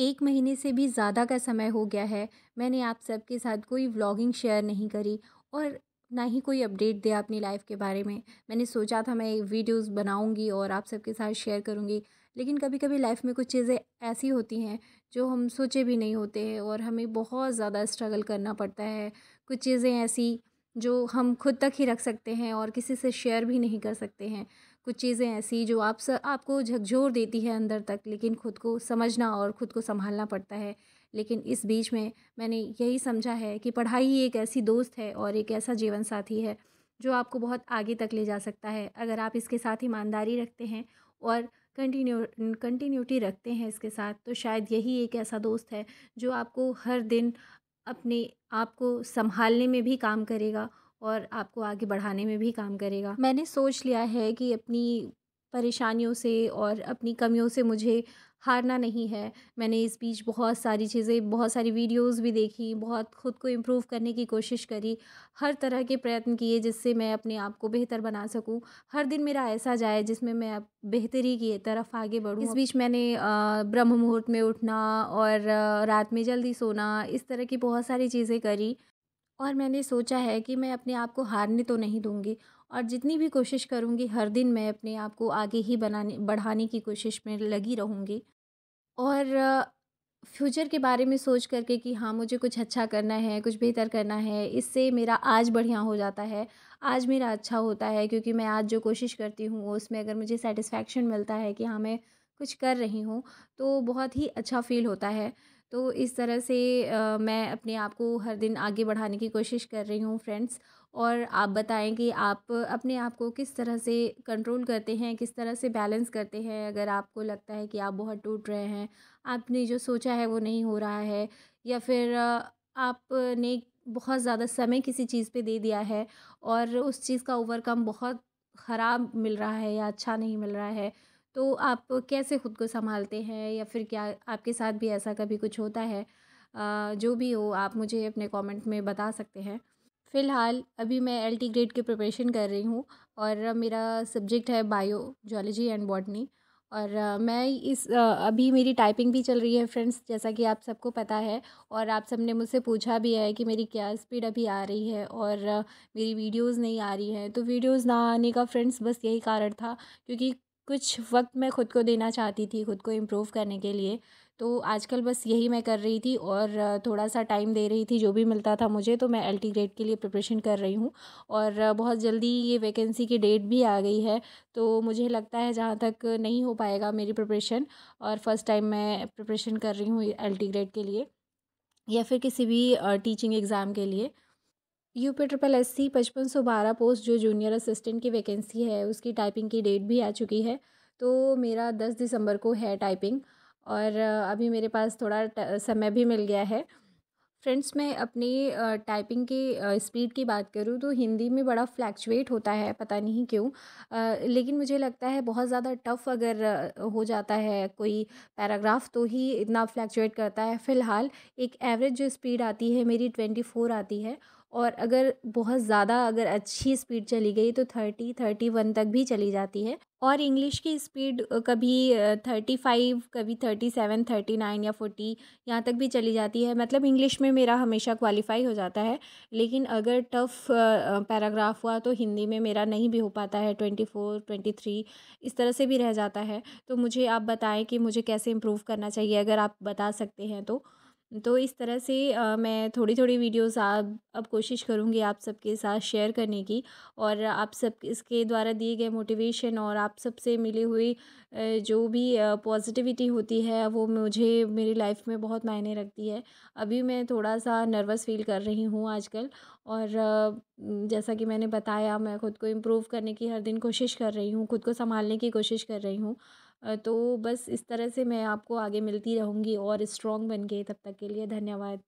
1 महीने से भी ज़्यादा का समय हो गया है, मैंने आप सबके साथ कोई व्लॉगिंग शेयर नहीं करी और ना ही कोई अपडेट दिया अपनी लाइफ़ के बारे में। मैंने सोचा था मैं वीडियोज़ बनाऊँगी और आप सबके साथ शेयर करूँगी, लेकिन कभी-कभी लाइफ़ में कुछ चीज़ें ऐसी होती हैं जो हम सोचे भी नहीं होते हैं और हमें बहुत ज़्यादा स्ट्रगल करना पड़ता है। कुछ चीज़ें ऐसी जो हम खुद तक ही रख सकते हैं और किसी से शेयर भी नहीं कर सकते हैं। कुछ चीज़ें ऐसी जो आपको झकझोर देती है अंदर तक, लेकिन खुद को समझना और खुद को सँभालना पड़ता है। लेकिन इस बीच में मैंने यही समझा है कि पढ़ाई ही एक ऐसी दोस्त है और एक ऐसा जीवन साथी है जो आपको बहुत आगे तक ले जा सकता है। अगर आप इसके साथ ईमानदारी रखते हैं और कंटिन्यूटी रखते हैं इसके साथ, तो शायद यही एक ऐसा दोस्त है जो आपको हर दिन अपने आप को सँभालने में भी काम करेगा और आपको आगे बढ़ाने में भी काम करेगा। मैंने सोच लिया है कि अपनी परेशानियों से और अपनी कमियों से मुझे हारना नहीं है। मैंने इस बीच बहुत सारी चीज़ें, बहुत सारी वीडियोज़ भी देखी, बहुत खुद को इम्प्रूव करने की कोशिश करी, हर तरह के प्रयत्न किए जिससे मैं अपने आप को बेहतर बना सकूँ। हर दिन मेरा ऐसा जाए जिसमें मैं अब बेहतरी की तरफ आगे बढ़ूँ। इस बीच मैंने ब्रह्म मुहूर्त में उठना और रात में जल्दी सोना, इस तरह की बहुत सारी चीज़ें करी और मैंने सोचा है कि मैं अपने आप को हारने तो नहीं दूँगी और जितनी भी कोशिश करूँगी हर दिन मैं अपने आप को आगे ही बनाने बढ़ाने की कोशिश में लगी रहूँगी। और फ्यूचर के बारे में सोच कर के कि हाँ, मुझे कुछ अच्छा करना है, कुछ बेहतर करना है, इससे मेरा आज बढ़िया हो जाता है। आज मेरा अच्छा होता है क्योंकि मैं आज जो कोशिश करती हूँ उसमें अगर मुझे सैटिस्फैक्शन मिलता है कि हाँ, मैं कुछ कर रही हूँ, तो बहुत ही अच्छा फ़ील होता है। तो इस तरह से मैं अपने आप को हर दिन आगे बढ़ाने की कोशिश कर रही हूँ फ्रेंड्स। और आप बताएँ कि आप अपने आप को किस तरह से कंट्रोल करते हैं, किस तरह से बैलेंस करते हैं? अगर आपको लगता है कि आप बहुत टूट रहे हैं, आपने जो सोचा है वो नहीं हो रहा है या फिर आपने बहुत ज़्यादा समय किसी चीज़ पे दे दिया है और उस चीज़ का ओवरकम बहुत ख़राब मिल रहा है या अच्छा नहीं मिल रहा है, तो आप कैसे खुद को सँभालते हैं या फिर क्या आपके साथ भी ऐसा कभी कुछ होता है? जो भी हो आप मुझे अपने कमेंट में बता सकते हैं। फ़िलहाल अभी मैं एलटी ग्रेड की प्रिपरेशन कर रही हूँ और मेरा सब्जेक्ट है बायो, जूलॉजी एंड बॉटनी और मैं अभी मेरी टाइपिंग भी चल रही है फ्रेंड्स, जैसा कि आप सबको पता है और आप सबने मुझसे पूछा भी है कि मेरी क्या स्पीड अभी आ रही है और मेरी वीडियोज़ नहीं आ रही हैं। तो वीडियोज़ ना आने का फ्रेंड्स बस यही कारण था क्योंकि कुछ वक़्त मैं खुद को देना चाहती थी, खुद को इम्प्रूव करने के लिए। तो आजकल बस यही मैं कर रही थी और थोड़ा-सा टाइम दे रही थी जो भी मिलता था मुझे, तो मैं एलटी ग्रेड के लिए प्रिपरेशन कर रही हूँ और बहुत जल्दी ये वैकेंसी की डेट भी आ गई है। तो मुझे लगता है जहाँ तक नहीं हो पाएगा मेरी प्रिपरेशन और फर्स्ट टाइम मैं प्रिपरेशन कर रही हूँ एलटी ग्रेड के लिए या फिर किसी भी टीचिंग एग्ज़ाम के लिए। यूपी ट्रिपल एससी 5512 पोस्ट जो जूनियर असिस्टेंट की वैकेंसी है उसकी टाइपिंग की डेट भी आ चुकी है। तो मेरा 10 दिसंबर को है टाइपिंग और अभी मेरे पास थोड़ा समय भी मिल गया है। फ्रेंड्स मैं अपनी टाइपिंग की स्पीड की बात करूँ तो हिंदी में बड़ा फ्लैक्चुएट होता है, पता नहीं क्यों। लेकिन मुझे लगता है बहुत ज़्यादा टफ़ अगर हो जाता है कोई पैराग्राफ तो ही इतना फ्लैक्चुएट करता है। फ़िलहाल एक एवरेज जो स्पीड आती है मेरी 24 आती है और अगर बहुत ज़्यादा अगर अच्छी स्पीड चली गई तो 30-31 तक भी चली जाती है और इंग्लिश की स्पीड कभी 35, कभी 37, 39 या 40 यहाँ तक भी चली जाती है। मतलब इंग्लिश में मेरा हमेशा क्वालिफ़ाई हो जाता है, लेकिन अगर टफ़ पैराग्राफ हुआ तो हिंदी में मेरा नहीं भी हो पाता है, 24, 23 इस तरह से भी रह जाता है। तो मुझे आप बताएँ कि मुझे कैसे इम्प्रूव करना चाहिए? अगर आप बता सकते हैं तो। तो इस तरह से मैं थोड़ी-थोड़ी वीडियोज़ अब कोशिश करूँगी आप सबके साथ शेयर करने की और आप सब इसके द्वारा दिए गए मोटिवेशन और आप सबसे मिली हुई जो भी पॉजिटिविटी होती है वो मुझे मेरी लाइफ में बहुत मायने रखती है। अभी मैं थोड़ा-सा नर्वस फ़ील कर रही हूँ आजकल और जैसा कि मैंने बताया मैं खुद को इम्प्रूव करने की हर दिन कोशिश कर रही हूँ, खुद को सँभालने की कोशिश कर रही हूँ। तो बस इस तरह से मैं आपको आगे मिलती रहूँगी और स्ट्रॉन्ग बन के, तब तक के लिए धन्यवाद।